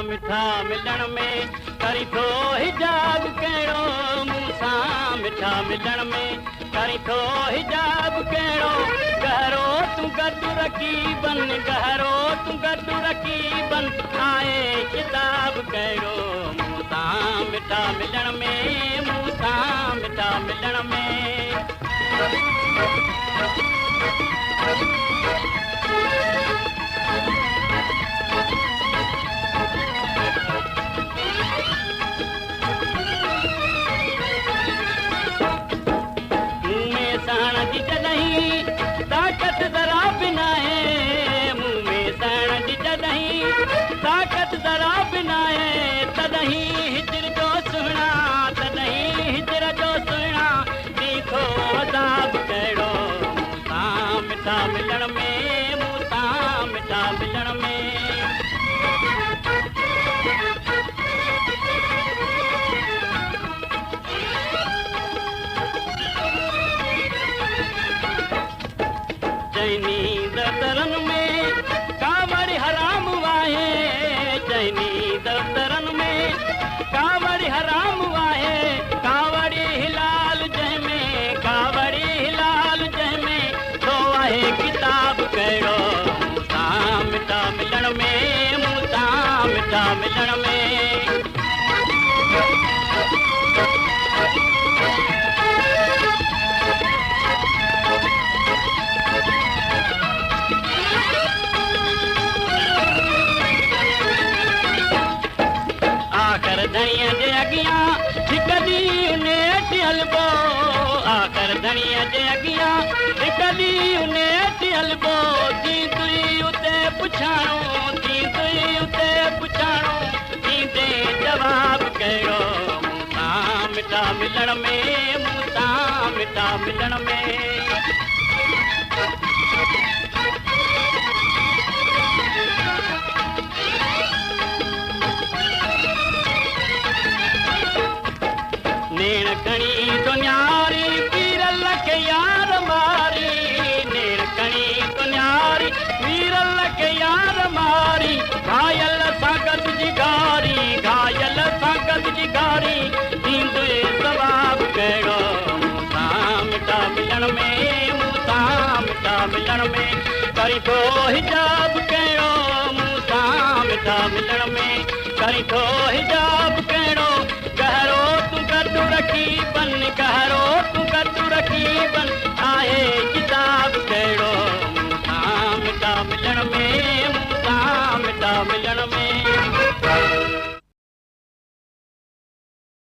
मिठा मिलण में करी थो हिजाब कहिड़ो मूंसां मिठा मिलण में करी थो हिजाब कहिड़ो गहरो तूं गॾु रकीबन गहरो तूं गॾु रकीबन आहे किताब कहिड़ो मूंसां मिठा मिलण में मूंसां मिठा मिलण में साण जी जॾहिं ताक़त ज़रा बि नाहे मुंहुं में साण जी जॾहिं ताक़त ज़रा बि नाहे तॾहिं हिजर जो सुहिणा तॾहिं हिजर जो सुहिणा ॾी थो अज़ाब कहिड़ो मूंसां मिठा मिलण में मूंसां मिठा मिलण में चैनी दफ़्तरनि में कावड़ी हराम आहे चैनी दफ़्तरनि में कावड़ी हराम आहे कावड़ी हिलाल जंहिंमें कावड़ी हिलाल जंहिंमें छो आहे किताब कहिड़ो मूंसां मिठा मिलण में मूंसां मिठा मिलण में आख़िर धणीअ जे अॻियां हिकु ॾींहुं नेठि हलबो आख़िर धणीअ जे अॻियां हिकु ॾींहुं नेठि हलबो थी तुई उते पुछाणो थी तुई उते पुछाणो थींदे जवाब कहिड़ो मूंसां मिठा मिलण में मूंसां मिठा मिलण में नेण खणी दुनियारी वीरल खे यार मारी नेण खणी दुनियारी वीरल खे यार मारी घायल सागत जी गारी घायल सागत जी गारी थींदे सवाब कहिड़ो मूंसां मिठा मिलण में मूंसां मिठा मिलण में करी थो हिजाब कहिड़ो मूंसां मिठा मिलण में करी थो हिजाब कहिड़ो गहरो तूं गॾु रकीबन गहरो तूं गॾु रकीबन आहे किताब कहिड़ो मूंसां मिठा मिलण में मूंसां मिठा मिलण में